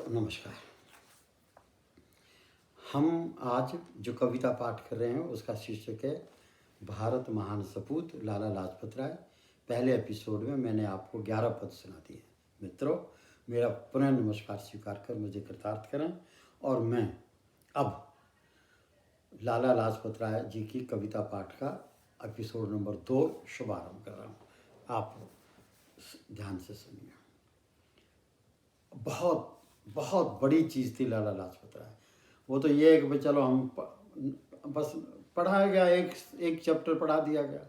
नमस्कार। हम आज जो कविता पाठ कर रहे हैं उसका शीर्षक है भारत महान सपूत लाला लाजपत राय। पहले एपिसोड में मैंने आपको 11 पद सुना दिए। मित्रों, मेरा पुनः नमस्कार स्वीकार कर मुझे कृतार्थ करें और मैं अब लाला लाजपत राय जी की कविता पाठ का एपिसोड नंबर 2 शुभारंभ कर रहा हूँ। आप ध्यान से सुनिए। बहुत बहुत बड़ी चीज़ थी लाला लाजपत राय। वो तो ये है कि चलो हम बस पढ़ाया गया, एक चैप्टर पढ़ा दिया गया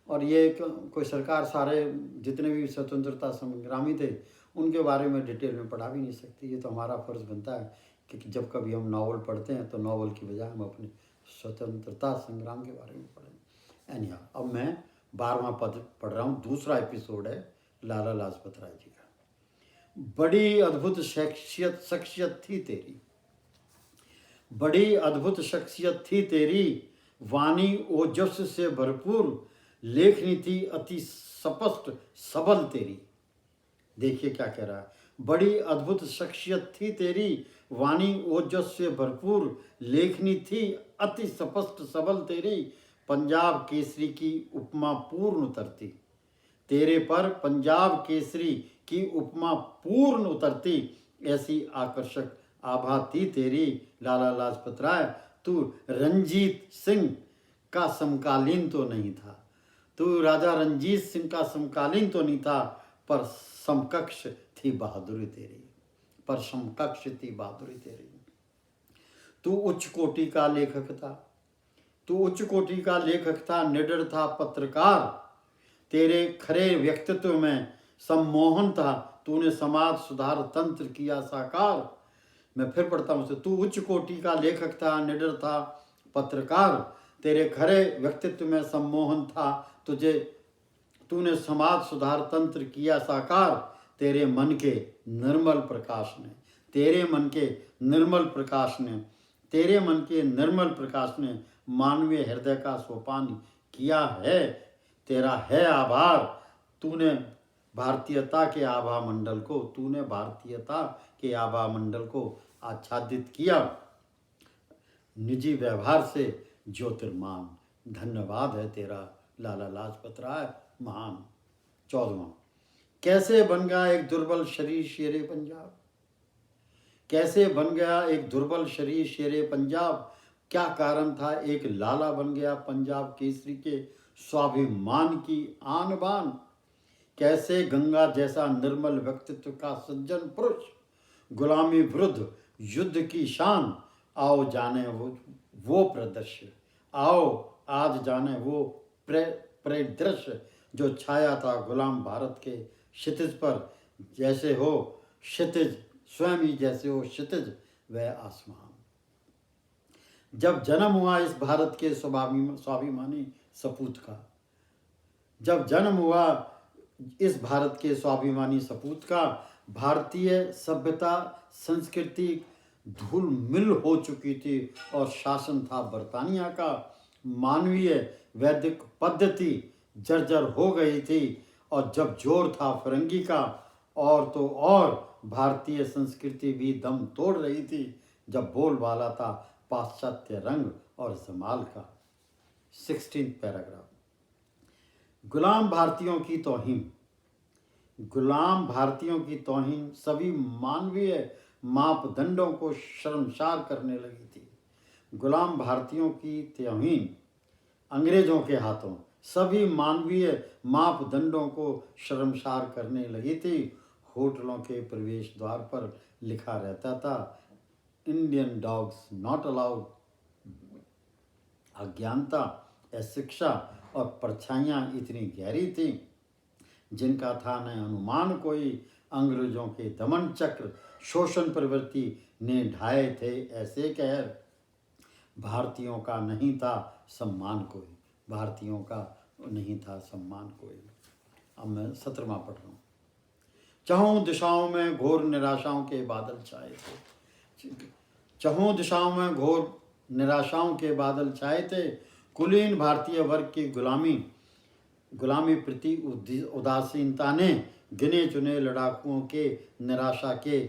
और ये कोई सरकार सारे जितने भी स्वतंत्रता संग्रामी थे उनके बारे में डिटेल में पढ़ा भी नहीं सकती। ये तो हमारा फ़र्ज़ बनता है कि जब कभी हम नावल पढ़ते हैं तो नावल की बजाय हम अपने स्वतंत्रता संग्राम के बारे में पढ़ें। एनी अब मैं 12वां पद पढ़ रहा हूँ। दूसरा एपिसोड है लाला लाजपत राय जी का। बड़ी अद्भुत शख्सियत थी तेरी, बड़ी अद्भुत शख्सियत थी तेरी, वाणी ओजस से भरपूर, लेखनी थी अति स्पष्ट सबल तेरी। देखिए क्या कह रहा है। बड़ी अद्भुत शख्सियत थी तेरी, वाणी ओजस से भरपूर, लेखनी थी अति स्पष्ट सबल तेरी, पंजाब केसरी की उपमा पूर्ण उतरती। तेरे पर पंजाब केसरी की उपमा पूर्ण उतरती, ऐसी आकर्षक आभा थी तेरी लाला लाजपत राय। तू रंजीत सिंह का समकालीन तो नहीं था, तू राजा रंजीत सिंह का समकालीन तो नहीं था, पर समकक्ष थी बहादुरी तेरी, पर समकक्ष थी बहादुरी तेरी। तू उच्च कोटि का लेखक था, तू उच्च कोटि का लेखक था, निडर था पत्रकार, तेरे खरे व्यक्तित्व में सम्मोहन था, तूने समाज सुधार तंत्र किया साकार। मैं फिर पढ़ता हूँ। तू उच्च कोटि का लेखक था, निडर था पत्रकार, तेरे खरे व्यक्तित्व में सम्मोहन था, तूने समाज सुधार तंत्र किया साकार। तेरे मन के निर्मल प्रकाश ने, तेरे मन के निर्मल प्रकाश ने, तेरे मन के निर्मल प्रकाश ने मानवीय हृदय का सोपान किया है। तेरा है आभार, तूने भारतीयता के आभा मंडल को, तूने भारतीयता के आभा मंडल को आच्छादित किया निजी व्यवहार से ज्योतिर्मान। धन्यवाद है तेरा लाला लाजपत राय महान। 14वां। कैसे बन गया एक दुर्बल शरीर शेरे पंजाब, कैसे बन गया एक दुर्बल शरीर शेरे पंजाब, क्या कारण था एक लाला बन गया पंजाब केसरी के स्वाभिमान की आन बान। कैसे गंगा जैसा निर्मल व्यक्तित्व का सज्जन पुरुष, गुलामी विरुद्ध युद्ध की शान। आओ जाने वो प्रदर्श्य, आओ आज जाने वो परिदृश्य, जो छाया था गुलाम भारत के क्षितिज पर, जैसे हो क्षितिज स्वयं ही, जैसे हो क्षितिज वह आसमान। जब जन्म हुआ इस भारत के स्वाभिमानी सपूत का, जब जन्म हुआ इस भारत के स्वाभिमानी सपूत का, भारतीय सभ्यता संस्कृति धूल मिल हो चुकी थी और शासन था बर्तानिया का। मानवीय वैदिक पद्धति जर्जर हो गई थी और जब जोर था फिरंगी का, और तो और भारतीय संस्कृति भी दम तोड़ रही थी जब बोलबाला था पाश्चात्य रंग और जमाल का। 16 पैराग्राफ। गुलाम भारतीयों की तौहीन, गुलाम भारतीयों की तौहीन सभी मानवीय मापदंडों को शर्मसार करने लगी थी। गुलाम भारतीयों की तौहीन अंग्रेजों के हाथों सभी मानवीय मापदंडों को शर्मसार करने लगी थी। होटलों के प्रवेश द्वार पर लिखा रहता था, इंडियन डॉग्स नॉट अलाउड। अज्ञानता, अशिक्षा और परछाइयाँ इतनी गहरी थी जिनका था न अनुमान कोई। अंग्रेजों के दमन चक्र शोषण प्रवृत्ति ने ढाए थे ऐसे कहर, भारतीयों का नहीं था सम्मान कोई, भारतीयों का नहीं था सम्मान कोई। अब मैं 17वां पढ़ रहा हूँ। चहुं दिशाओं में घोर निराशाओं के बादल छाए थे, चहुं दिशाओं में घोर निराशाओं के बादल छाए थे। कुलीन भारतीय वर्ग की गुलामी प्रति उदासीनता ने गिने चुने लड़ाकुओं के निराशा के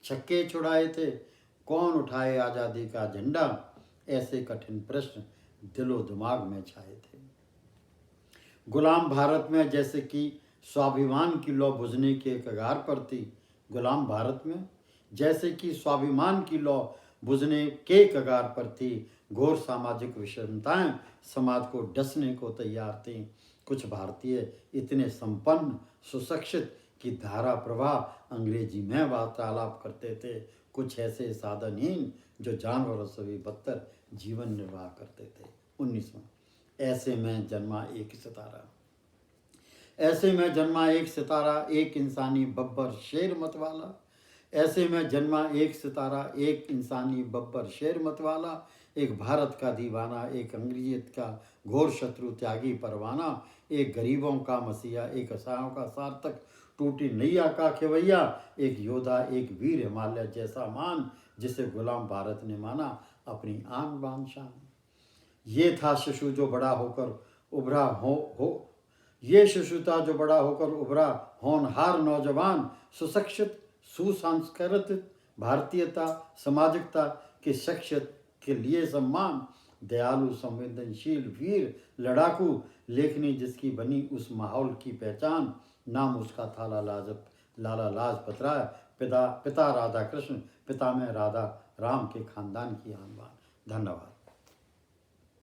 छक्के छुड़ाए थे, कौन उठाए आज़ादी का झंडा, ऐसे कठिन प्रश्न दिलो दिमाग में छाए थे। गुलाम भारत में जैसे कि स्वाभिमान की लौ बुझने के कगार पर थी, गुलाम भारत में जैसे कि स्वाभिमान की लौ बुझने के कगार पर थी, घोर सामाजिक विषमताएं समाज को डसने को तैयार थीं। कुछ भारतीय इतने संपन्न सुशिक्षित कि धारा प्रवाह अंग्रेजी में वार्तालाप करते थे, कुछ ऐसे साधनहीन जो जानवरों से भी बदतर जीवन निर्वाह करते थे। 19वां, ऐसे में जन्मा एक सितारा। ऐसे में जन्मा एक सितारा, एक इंसानी बब्बर शेर मत वाला। ऐसे में जन्मा एक सितारा, एक इंसानी बब्बर शेर मत वाला, एक भारत का दीवाना, एक अंग्रेजियत का घोर शत्रु त्यागी परवाना, एक गरीबों का मसीहा, एक असहायों का सार्थक, टूटी नैया का खेवैया, एक योद्धा, एक वीर हिमालय जैसा मान, जिसे गुलाम भारत ने माना अपनी आन बान शान। ये था शिशु जो बड़ा होकर उभरा हो ये शिशु था जो बड़ा होकर उभरा होनहार नौजवान, सुशिक्षित सुसंस्कृत भारतीयता सामाजिकता की शख्सियत के लिए सम्मान, दयालु संवेदनशील वीर लड़ाकू, लेखनी जिसकी बनी उस माहौल की पहचान। नाम उसका था लाला लाजपत राय, पिता राधा कृष्ण, पिता में राधा राम के खानदान की आन बान। धन्यवाद।